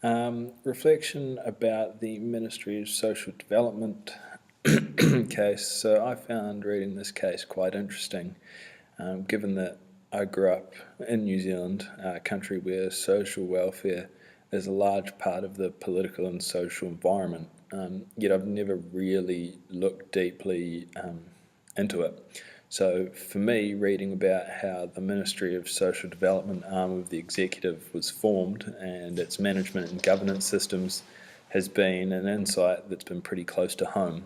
Reflection about the Ministry of Social Development case. So I found reading this case quite interesting, given that I grew up in New Zealand, a country where social welfare is a large part of the political and social environment. Yet I've never really looked deeply into it. So for me, reading about how the Ministry of Social Development arm of the executive was formed and its management and governance systems has been an insight that's been pretty close to home.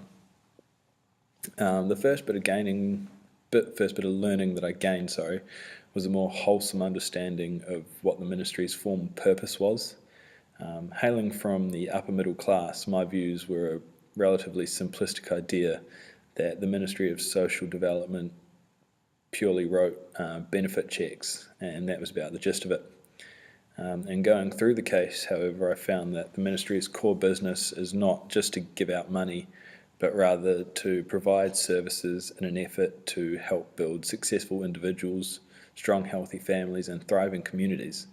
The first bit of learning that I gained, was a more wholesome understanding of what the ministry's formal purpose was. Hailing from the upper middle class, my views were a relatively simplistic idea that the Ministry of Social Development purely wrote benefit checks, and that was about the gist of it. And going through the case, however, I found that the Ministry's core business is not just to give out money, but rather to provide services in an effort to help build successful individuals, strong, healthy families, and thriving communities.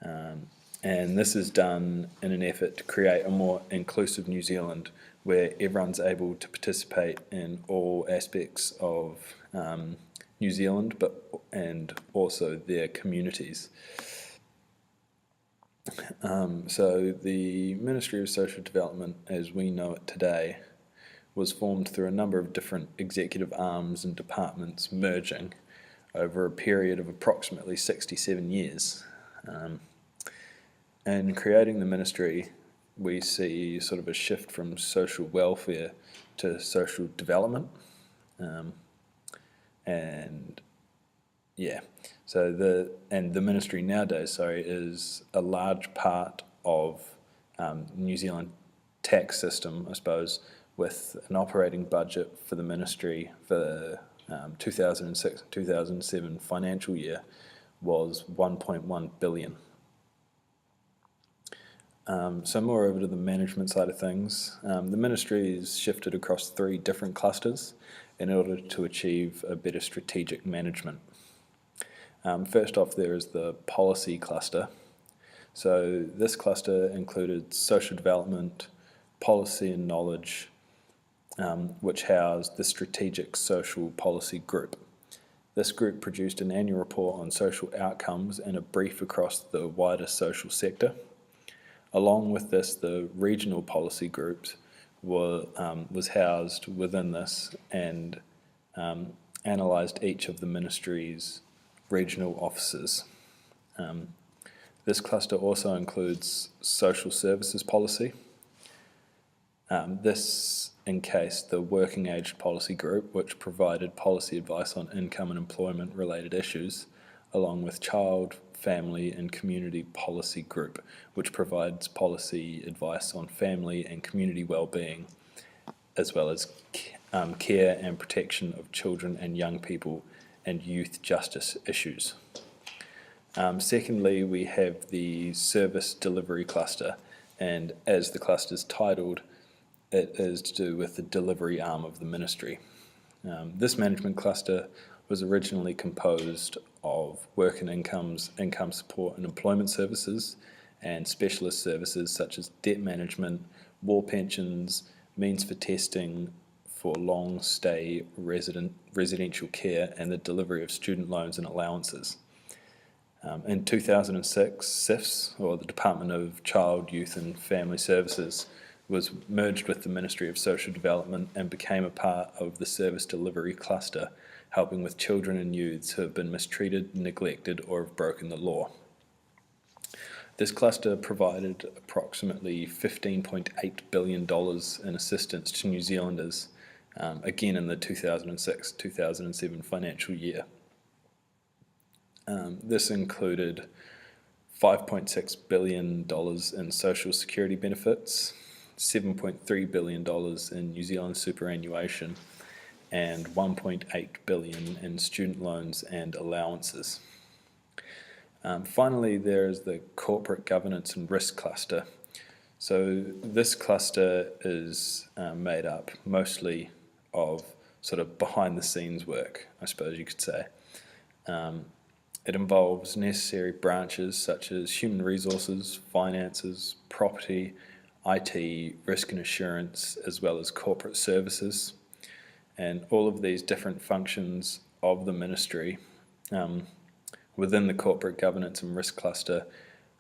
And this is done in an effort to create a more inclusive New Zealand where everyone's able to participate in all aspects of New Zealand and also their communities. So the Ministry of Social Development, as we know it today, was formed through a number of different executive arms and departments merging over a period of approximately 67 years. And creating the ministry, we see sort of a shift from social welfare to social development. So the ministry nowadays, is a large part of New Zealand tax system, I suppose, with an operating budget for the ministry for the 2006-2007 financial year was 1.1 billion. So more over to the management side of things. The ministry is shifted across 3 different clusters in order to achieve a better strategic management. First off, there is the policy cluster. So this cluster included social development, policy and knowledge, which housed the Strategic Social Policy Group. This group produced an annual report on social outcomes and a brief across the wider social sector. Along with this, the regional policy groups was housed within this and analysed each of the ministry's regional offices. This cluster also includes social services policy. This encased the working aged policy group, which provided policy advice on income and employment related issues, along with child, family and community policy group, which provides policy advice on family and community well-being, as well as care and protection of children and young people and youth justice issues. Secondly, we have the service delivery cluster, and as the cluster is titled, it is to do with the delivery arm of the ministry. This management cluster was originally composed of work and income support and employment services, and specialist services such as debt management, war pensions, means for testing for long stay residential care, and the delivery of student loans and allowances. In 2006, CIFS, or the Department of Child, Youth and Family Services, was merged with the Ministry of Social Development and became a part of the service delivery cluster, helping with children and youths who have been mistreated, neglected or have broken the law. This cluster provided approximately $15.8 billion in assistance to New Zealanders, again in the 2006-2007 financial year. This included $5.6 billion in social security benefits, $7.3 billion in New Zealand superannuation, and $1.8 billion in student loans and allowances. Finally, there is the corporate governance and risk cluster. So this cluster is made up mostly of sort of behind the scenes work, I suppose you could say. It involves necessary branches such as human resources, finances, property, IT, risk and assurance, as well as corporate services. And all of these different functions of the ministry within the corporate governance and risk cluster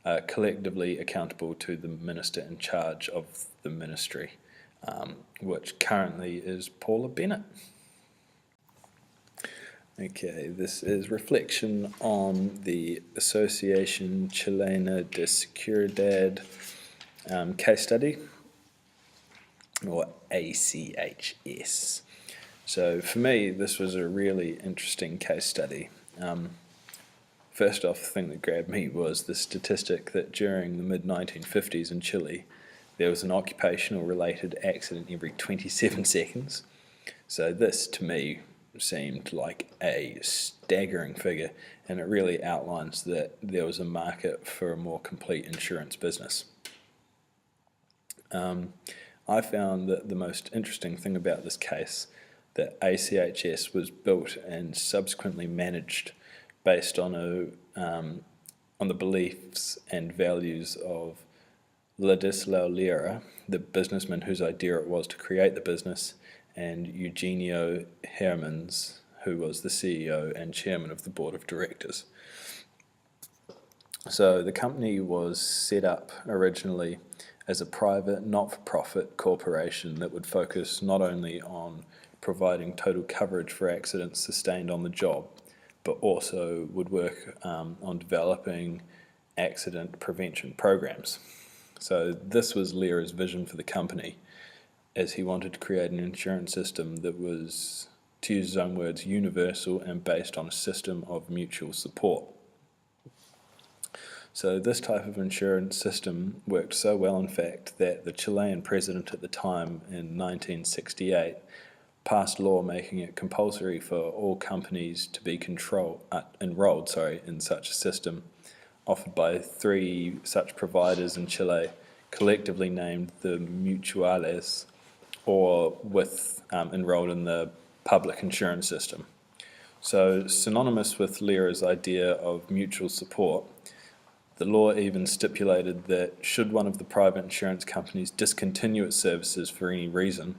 are collectively accountable to the minister in charge of the ministry, which currently is Paula Bennett. Okay, this is reflection on the Asociación Chilena de Seguridad case study, or ACHS. So for me, this was a really interesting case study. First off, the thing that grabbed me was the statistic that during the mid-1950s in Chile, there was an occupational-related accident every 27 seconds. So this, to me, seemed like a staggering figure, and it really outlines that there was a market for a more complete insurance business. I found that the most interesting thing about this case, that ACHS was built and subsequently managed based on the beliefs and values of Ladislao Lira, the businessman whose idea it was to create the business, and Eugenio Hermans, who was the CEO and chairman of the board of directors. So the company was set up originally as a private, not-for-profit corporation that would focus not only on providing total coverage for accidents sustained on the job, but also would work on developing accident prevention programs. So this was Lira's vision for the company, as he wanted to create an insurance system that was, to use his own words, universal and based on a system of mutual support. So this type of insurance system worked so well, in fact, that the Chilean president at the time, in 1968, passed law making it compulsory for all companies to be enrolled in such a system, offered by 3 such providers in Chile, collectively named the Mutuales, or enrolled in the public insurance system. So synonymous with Lira's idea of mutual support, the law even stipulated that should one of the private insurance companies discontinue its services for any reason,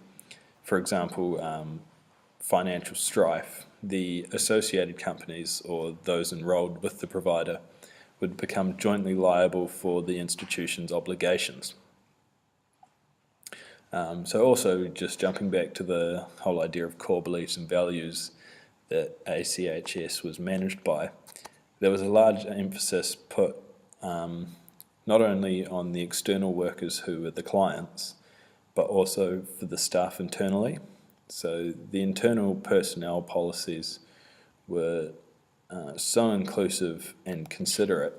for example, financial strife, the associated companies, or those enrolled with the provider, would become jointly liable for the institution's obligations. So also, just jumping back to the whole idea of core beliefs and values that ACHS was managed by, there was a large emphasis put not only on the external workers who were the clients, but also for the staff internally. So the internal personnel policies were so inclusive and considerate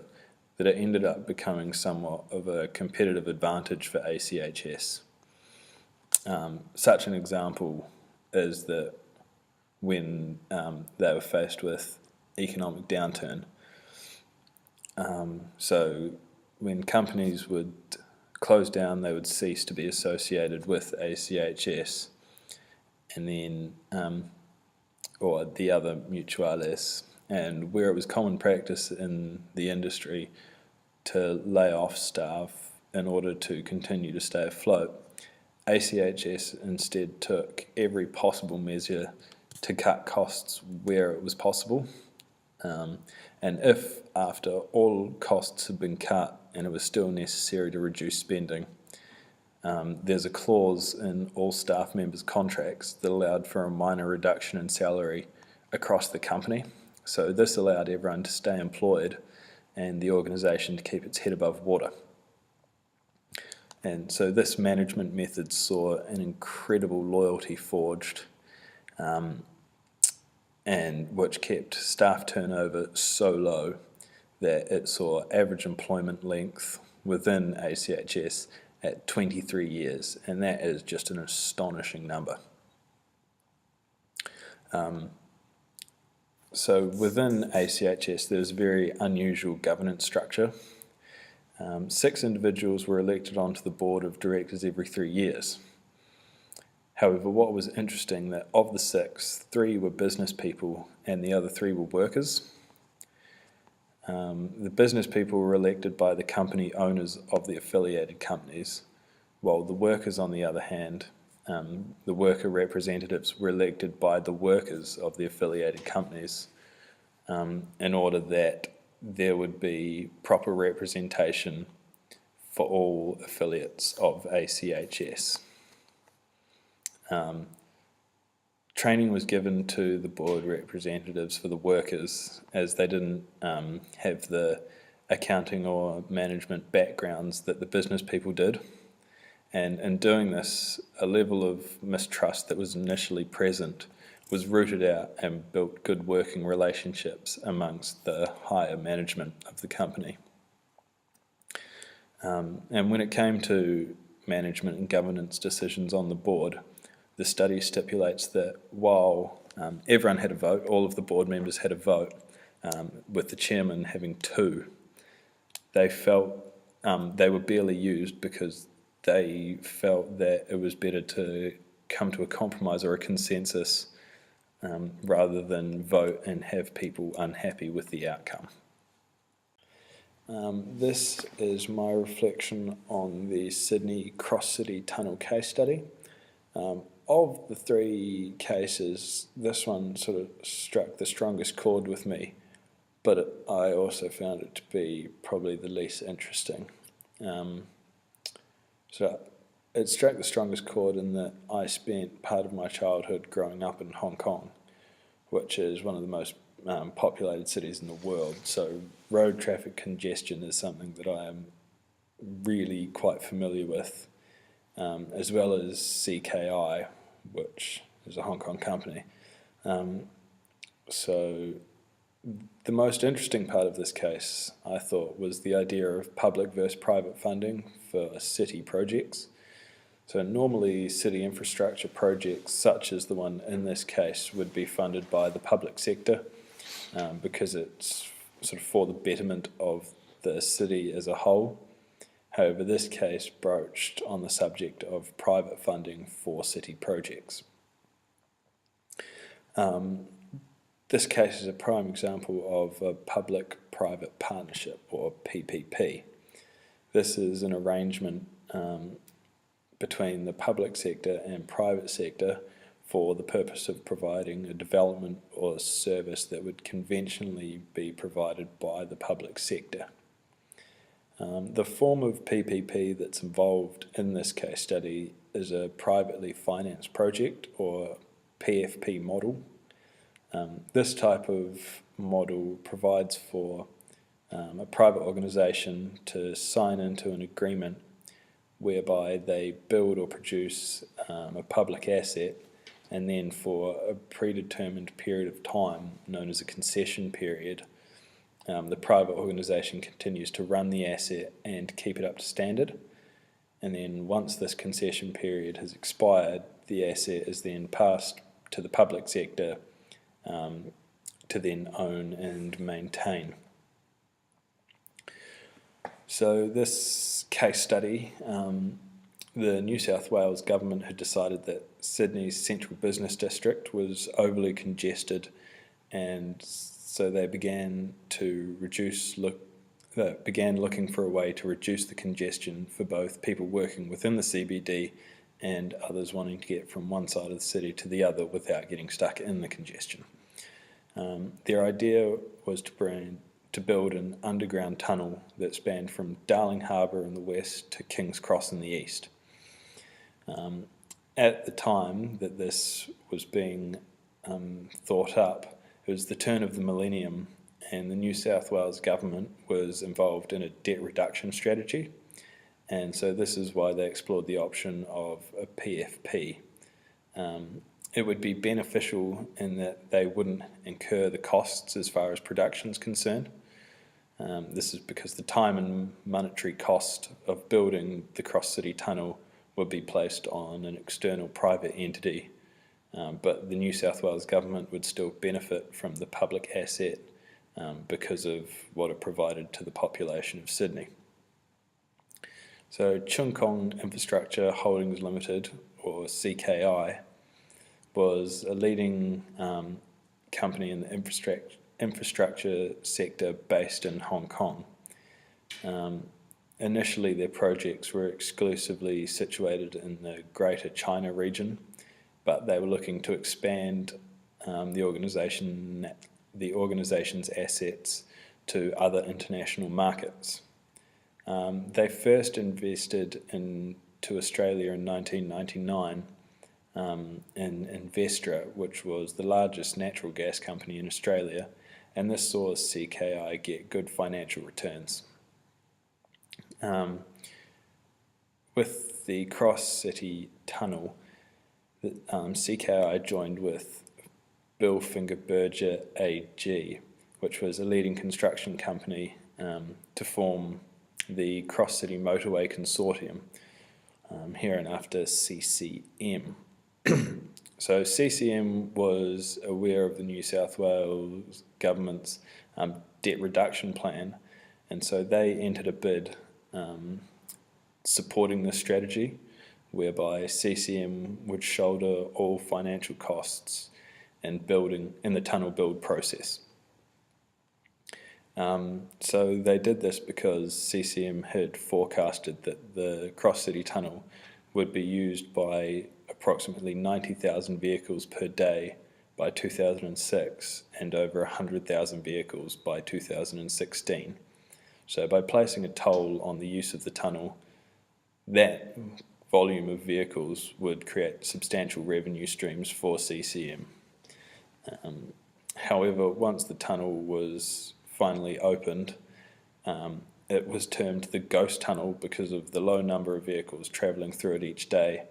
that it ended up becoming somewhat of a competitive advantage for ACHS. Such an example is that when they were faced with economic downturn, so when companies would close down, they would cease to be associated with ACHS, and then or the other mutuales, and where it was common practice in the industry to lay off staff in order to continue to stay afloat, ACHS instead took every possible measure to cut costs where it was possible. And if, after all costs had been cut and it was still necessary to reduce spending, there's a clause in all staff members' contracts that allowed for a minor reduction in salary across the company. So this allowed everyone to stay employed and the organisation to keep its head above water. And so this management method saw an incredible loyalty forged, and which kept staff turnover so low that it saw average employment length within ACHS at 23 years, and that is just an astonishing number. So within ACHS, there's a very unusual governance structure. 6 individuals were elected onto the board of directors every 3 years. However, what was interesting, that of the 6, 3 were business people and the other 3 were workers. The business people were elected by the company owners of the affiliated companies, while the workers, on the other hand, the worker representatives were elected by the workers of the affiliated companies, in order that there would be proper representation for all affiliates of ACHS. Training was given to the board representatives for the workers, as they didn't have the accounting or management backgrounds that the business people did. And in doing this, a level of mistrust that was initially present was rooted out and built good working relationships amongst the higher management of the company. And when it came to management and governance decisions on the board, the study stipulates that while everyone had a vote, all of the board members had a vote, with the chairman having 2, they felt they were barely used because they felt that it was better to come to a compromise or a consensus rather than vote and have people unhappy with the outcome. This is my reflection on the Sydney Cross-City Tunnel case study. Of the 3 cases, this one sort of struck the strongest chord with me, but I also found it to be probably the least interesting. So it struck the strongest chord in that I spent part of my childhood growing up in Hong Kong, which is one of the most populated cities in the world. So road traffic congestion is something that I am really quite familiar with, as well as CKI, which is a Hong Kong company. So the most interesting part of this case, I thought, was the idea of public versus private funding for city projects. So normally city infrastructure projects, such as the one in this case, would be funded by the public sector, because it's sort of for the betterment of the city as a whole. However, this case broached on the subject of private funding for city projects. This case is a prime example of a public-private partnership, or PPP. This is an arrangement between the public sector and private sector for the purpose of providing a development or service that would conventionally be provided by the public sector. The form of PPP that's involved in this case study is a privately financed project, or PFP model. This type of model provides for a private organisation to sign into an agreement whereby they build or produce a public asset, and then for a predetermined period of time, known as a concession period, the private organisation continues to run the asset and keep it up to standard. And then once this concession period has expired, the asset is then passed to the public sector to then own and maintain. So this case study, the New South Wales government had decided that Sydney's central business district was overly congested, and so they began looking for a way to reduce the congestion for both people working within the CBD and others wanting to get from one side of the city to the other without getting stuck in the congestion. Their idea was to build an underground tunnel that spanned from Darling Harbour in the west to King's Cross in the east. At the time that this was being thought up, it was the turn of the millennium, and the New South Wales government was involved in a debt reduction strategy, and so this is why they explored the option of a PFP. It would be beneficial in that they wouldn't incur the costs as far as production is concerned. This is because the time and monetary cost of building the cross-city tunnel would be placed on an external private entity, but the New South Wales government would still benefit from the public asset because of what it provided to the population of Sydney. So Chung Kong Infrastructure Holdings Limited, or CKI, was a leading company in the infrastructure sector based in Hong Kong. Initially, their projects were exclusively situated in the Greater China region, but they were looking to expand the organization's assets to other international markets. They first invested into Australia in 1999 in Investra, which was the largest natural gas company in Australia, and this saw CKI get good financial returns. With the Cross-City Tunnel, CKI joined with Bilfinger Berger AG, which was a leading construction company, to form the Cross-City Motorway Consortium, hereinafter CCM. So CCM was aware of the New South Wales government's debt reduction plan, and so they entered a bid supporting this strategy, whereby CCM would shoulder all financial costs in the tunnel build process. So they did this because CCM had forecasted that the Cross-City Tunnel would be used by approximately 90,000 vehicles per day by 2006 and over 100,000 vehicles by 2016. So by placing a toll on the use of the tunnel, that volume of vehicles would create substantial revenue streams for CCM. However, once the tunnel was finally opened, it was termed the ghost tunnel because of the low number of vehicles travelling through it each day,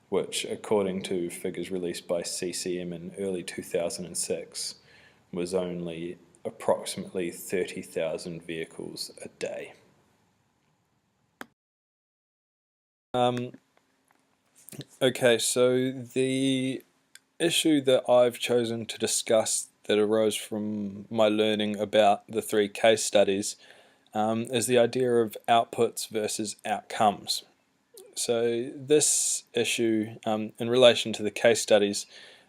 which, according to figures released by CCM in early 2006, was only approximately 30,000 vehicles a day. Okay, so the issue that I've chosen to discuss that arose from my learning about the 3 case studies is the idea of outputs versus outcomes. So this issue, in relation to the case studies,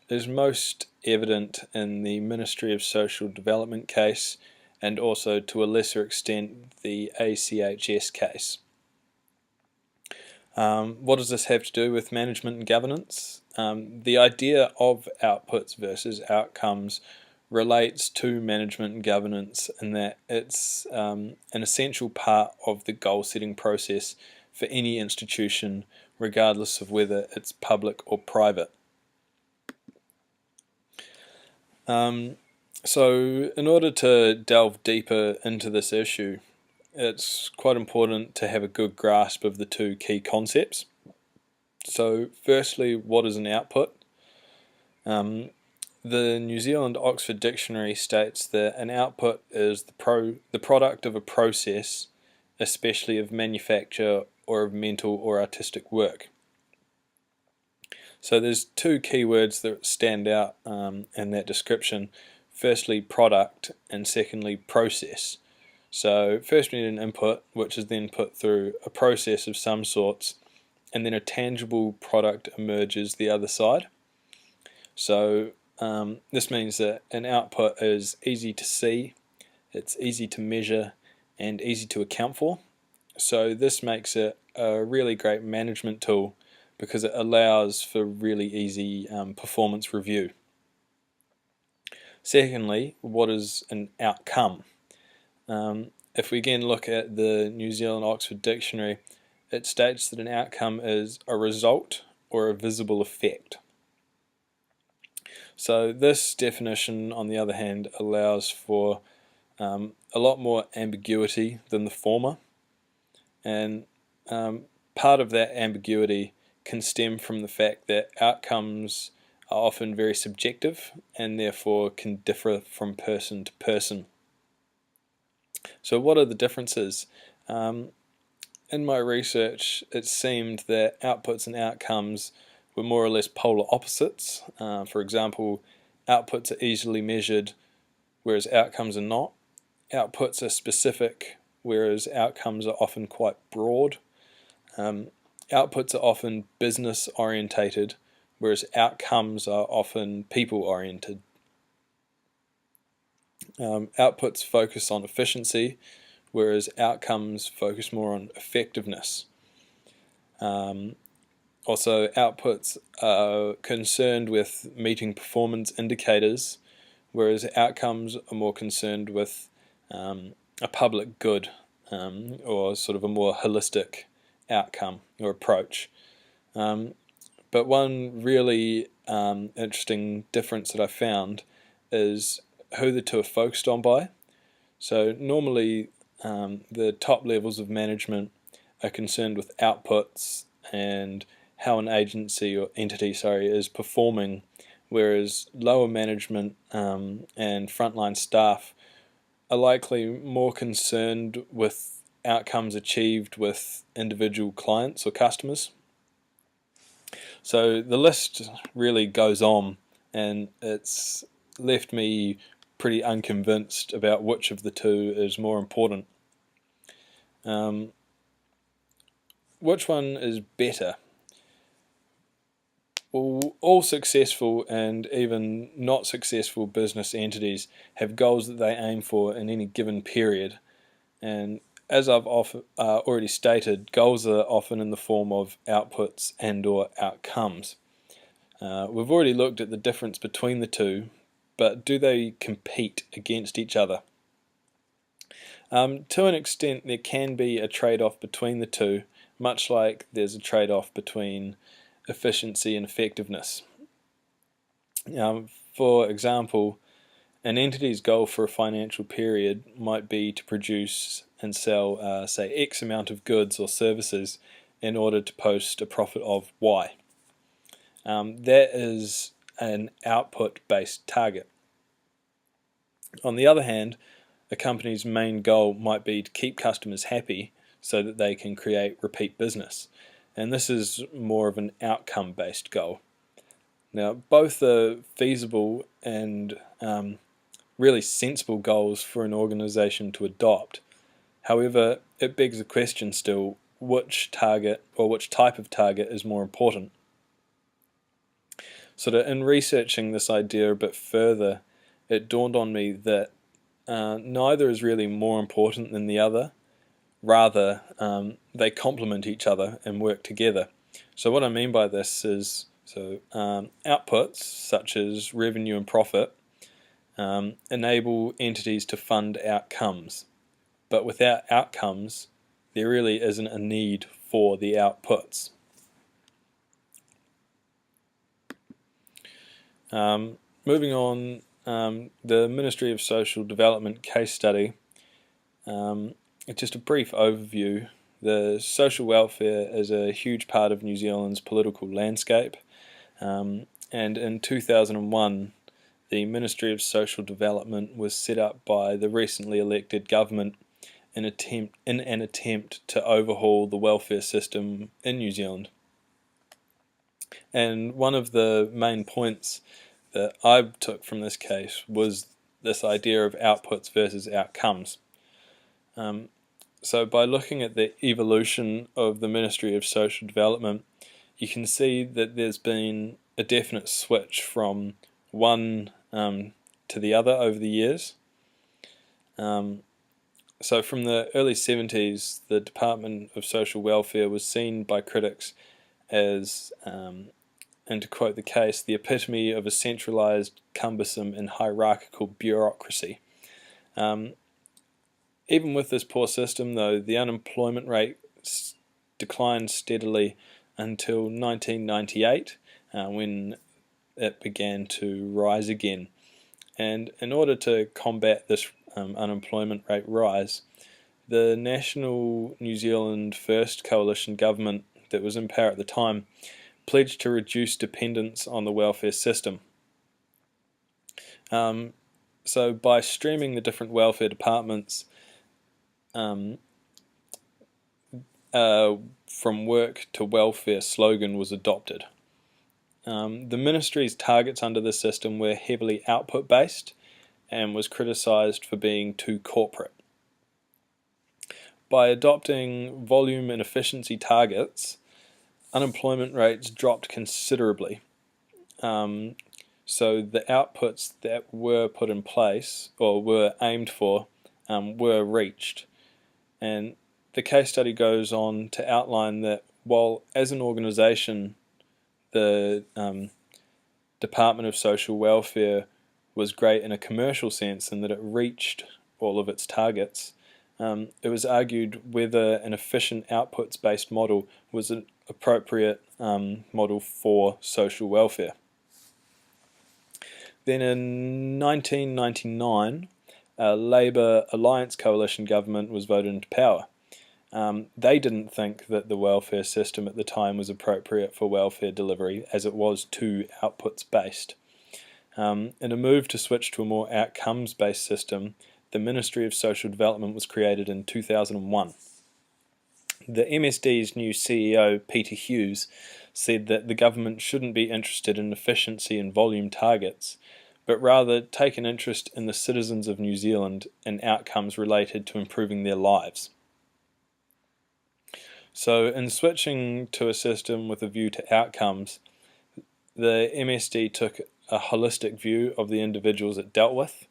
is most evident in the Ministry of Social Development case and also to a lesser extent the ACHS case. What does this have to do with management and governance? The idea of outputs versus outcomes relates to management and governance in that it's an essential part of the goal-setting process for any institution, regardless of whether it's public or private. So in order to delve deeper into this issue, it's quite important to have a good grasp of the 2 key concepts. So firstly, what is an output? The New Zealand Oxford Dictionary states that an output is the product of a process, especially of manufacture or of mental or artistic work. So there's 2 keywords that stand out in that description. Firstly, product, and secondly, process. So first we need an input, which is then put through a process of some sorts, and then a tangible product emerges the other side. So this means that an output is easy to see, it's easy to measure, and easy to account for. So this makes it a really great management tool because it allows for really easy performance review. Secondly, what is an outcome? If we again look at the New Zealand Oxford Dictionary, it states that an outcome is a result or a visible effect. So this definition, on the other hand, allows for a lot more ambiguity than the former, and part of that ambiguity can stem from the fact that outcomes are often very subjective and therefore can differ from person to person. So what are the differences? In my research, it seemed that outputs and outcomes were more or less polar opposites. For example, outputs are easily measured, whereas outcomes are not. Outputs are specific, whereas outcomes are often quite broad. Outputs are often business orientated, whereas outcomes are often people oriented. Outputs focus on efficiency, whereas outcomes focus more on effectiveness. Also, outputs are concerned with meeting performance indicators, whereas outcomes are more concerned with a public good, or sort of a more holistic outcome or approach. But one really interesting difference that I found is who the two are focused on by. So normally the top levels of management are concerned with outputs and how an agency or entity, is performing, whereas lower management and frontline staff are likely more concerned with outcomes achieved with individual clients or customers. So the list really goes on, and it's left me pretty unconvinced about which of the two is more important. Which one is better? Well, all successful and even not successful business entities have goals that they aim for in any given period, and as I've already stated, goals are often in the form of outputs and or outcomes. We've already looked at the difference between the two, but do they compete against each other? To an extent, there can be a trade-off between the two, much like there's a trade-off between efficiency and effectiveness. For example, an entity's goal for a financial period might be to produce and sell, say, X amount of goods or services in order to post a profit of Y. That is an output-based target. On the other hand, a company's main goal might be to keep customers happy so that they can create repeat business, and this is more of an outcome-based goal. Now, both are feasible and really sensible goals for an organization to adopt. However, it begs the question still, which target or which type of target is more important? So in researching this idea a bit further, it dawned on me that neither is really more important than the other. Rather, they complement each other and work together. So what I mean by this is, outputs such as revenue and profit enable entities to fund outcomes. But without outcomes, there really isn't a need for the outputs. Moving on, the Ministry of Social Development case study. Just a brief overview. The social welfare is a huge part of New Zealand's political landscape, and in 2001 the Ministry of Social Development was set up by the recently elected government in an attempt to overhaul the welfare system in New Zealand. And one of the main points that I took from this case was this idea of outputs versus outcomes. So by looking at the evolution of the Ministry of Social Development, you can see that there's been a definite switch from one to the other over the years. So from the early 70s, the Department of Social Welfare was seen by critics as, and to quote the case, the epitome of a centralised, cumbersome and hierarchical bureaucracy. Even with this poor system, though, the unemployment rate declined steadily until 1998, when it began to rise again. And in order to combat this unemployment rate rise, the National New Zealand First coalition government that was in power at the time pledged to reduce dependence on the welfare system. So by streaming the different welfare departments from work to welfare slogan was adopted. The ministry's targets under this system were heavily output-based and was criticised for being too corporate. By adopting volume and efficiency targets, unemployment rates dropped considerably. So the outputs that were put in place or were aimed for were reached. And the case study goes on to outline that while as an organisation the Department of Social Welfare was great in a commercial sense in that it reached all of its targets, it was argued whether an efficient outputs-based model was an appropriate model for social welfare. Then in 1999, a Labour Alliance coalition government was voted into power. They didn't think that the welfare system at the time was appropriate for welfare delivery, as it was too outputs-based. In a move to switch to a more outcomes-based system, the Ministry of Social Development was created in 2001. The MSD's new CEO, Peter Hughes, said that the government shouldn't be interested in efficiency and volume targets, but rather take an interest in the citizens of New Zealand and outcomes related to improving their lives. So in switching to a system with a view to outcomes, the MSD took a holistic view of the individuals it dealt with.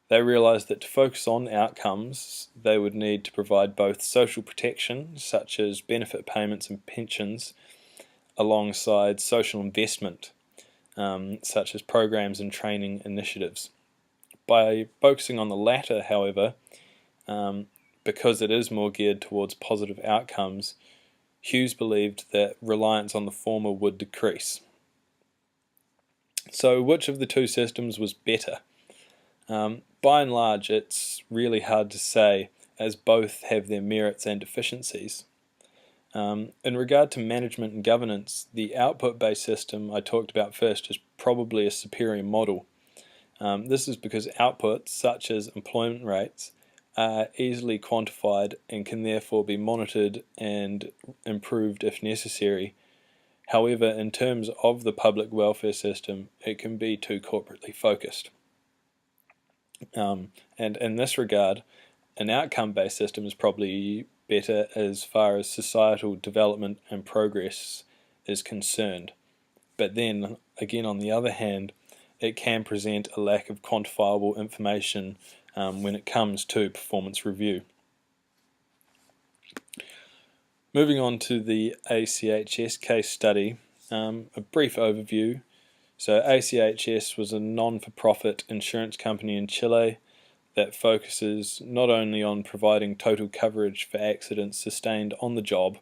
They realised that to focus on outcomes, they would need to provide both social protection, such as benefit payments and pensions, alongside social investment, such as programs and training initiatives. By focusing on the latter, however, because it is more geared towards positive outcomes, Hughes believed that reliance on the former would decrease. So which of the two systems was better? By and large, it's really hard to say, as both have their merits and deficiencies. In regard to management and governance, the output-based system I talked about first is probably a superior model. This is because outputs, such as employment rates, are easily quantified and can therefore be monitored and improved if necessary. However, in terms of the public welfare system, it can be too corporately focused. And in this regard, an outcome-based system is probably better as far as societal development and progress is concerned. But then, again, on the other hand, it can present a lack of quantifiable information when it comes to performance review. Moving on to the ACHS case study, a brief overview. So ACHS was a non-for-profit insurance company in Chile that focuses not only on providing total coverage for accidents sustained on the job,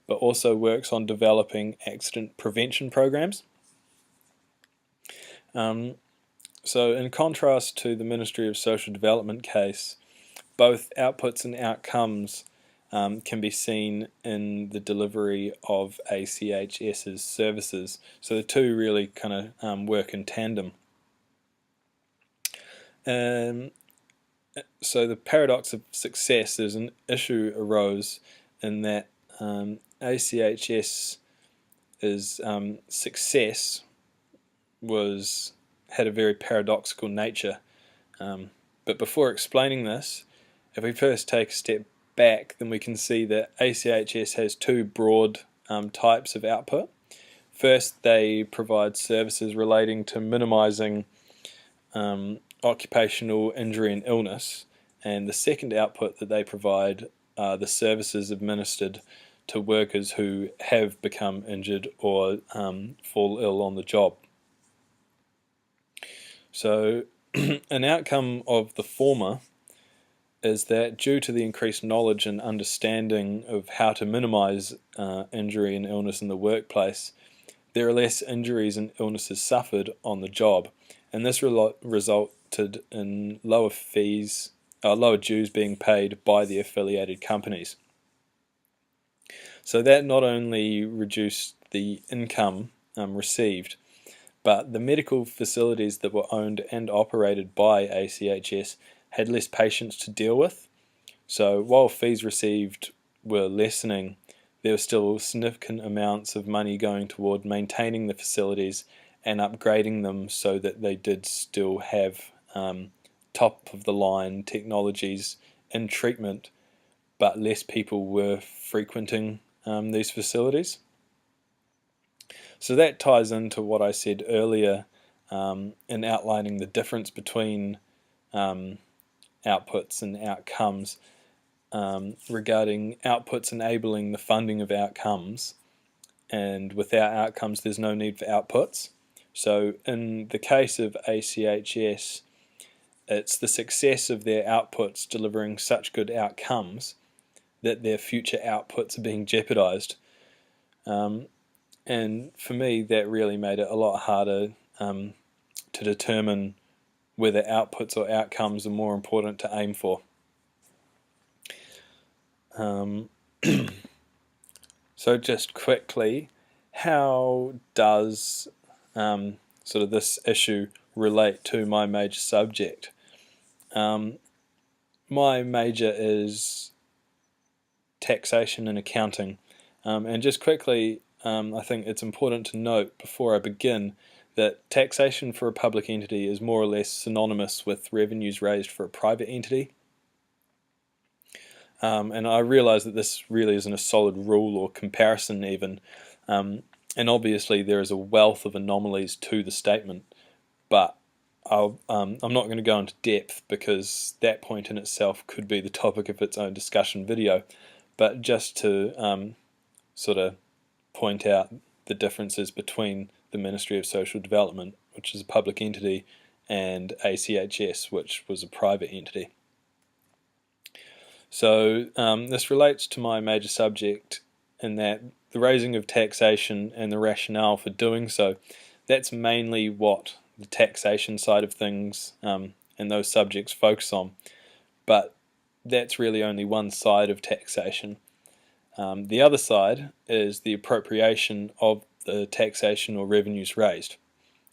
but also works on developing accident prevention programs. So in contrast to the Ministry of Social Development case, both outputs and outcomes can be seen in the delivery of ACHS's services. So the two really kind of work in tandem. So the paradox of success is an issue arose in that ACHS's success had a very paradoxical nature. But before explaining this, if we first take a step back, then we can see that ACHS has two broad types of output. First, they provide services relating to minimising occupational injury and illness, and the second output that they provide are the services administered to workers who have become injured or fall ill on the job. So an outcome of the former is that due to the increased knowledge and understanding of how to minimise injury and illness in the workplace, there are less injuries and illnesses suffered on the job, and this resulted in lower dues being paid by the affiliated companies. So that not only reduced the income received, but the medical facilities that were owned and operated by ACHS had less patients to deal with. So while fees received were lessening, there were still significant amounts of money going toward maintaining the facilities and upgrading them so that they did still have top-of-the-line technologies in treatment, but less people were frequenting these facilities. So that ties into what I said earlier in outlining the difference between outputs and outcomes, regarding outputs enabling the funding of outcomes, and without outcomes there's no need for outputs. So in the case of ACHS, it's the success of their outputs delivering such good outcomes that their future outputs are being jeopardized. And for me, that really made it a lot harder to determine whether outputs or outcomes are more important to aim for. So just quickly, how does sort of this issue relate to my major subject? My major is taxation and accounting, and just quickly, I think it's important to note before I begin that taxation for a public entity is more or less synonymous with revenues raised for a private entity. And I realise that this really isn't a solid rule or comparison even, and obviously there is a wealth of anomalies to the statement, but I'm not going to go into depth because that point in itself could be the topic of its own discussion video, but just to sort of point out the differences between the Ministry of Social Development, which is a public entity, and ACHS, which was a private entity. So this relates to my major subject in that the raising of taxation and the rationale for doing so, that's mainly what the taxation side of things and those subjects focus on, but that's really only one side of taxation. The other side is the appropriation of the taxation or revenues raised.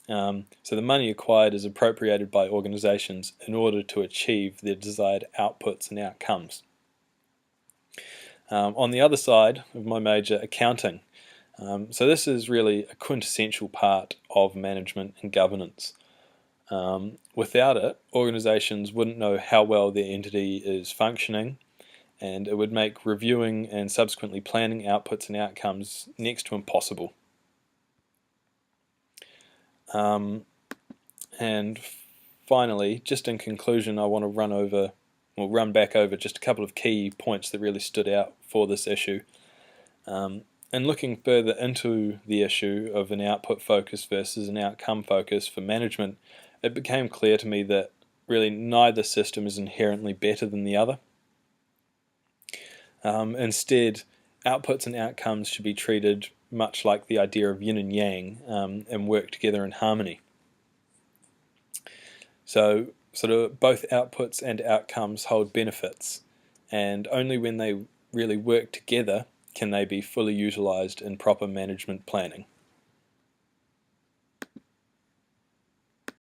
So the money acquired is appropriated by organisations in order to achieve their desired outputs and outcomes. On the other side of my major, accounting. So this is really a quintessential part of management and governance. Without it, organisations wouldn't know how well their entity is functioning, and it would make reviewing and subsequently planning outputs and outcomes next to impossible. And finally, just in conclusion, I want to run back over just a couple of key points that really stood out for this issue. And looking further into the issue of an output focus versus an outcome focus for management, it became clear to me that really neither system is inherently better than the other. Instead, outputs and outcomes should be treated much like the idea of yin and yang, and work together in harmony. So sort of both outputs and outcomes hold benefits, and only when they really work together can they be fully utilised in proper management planning.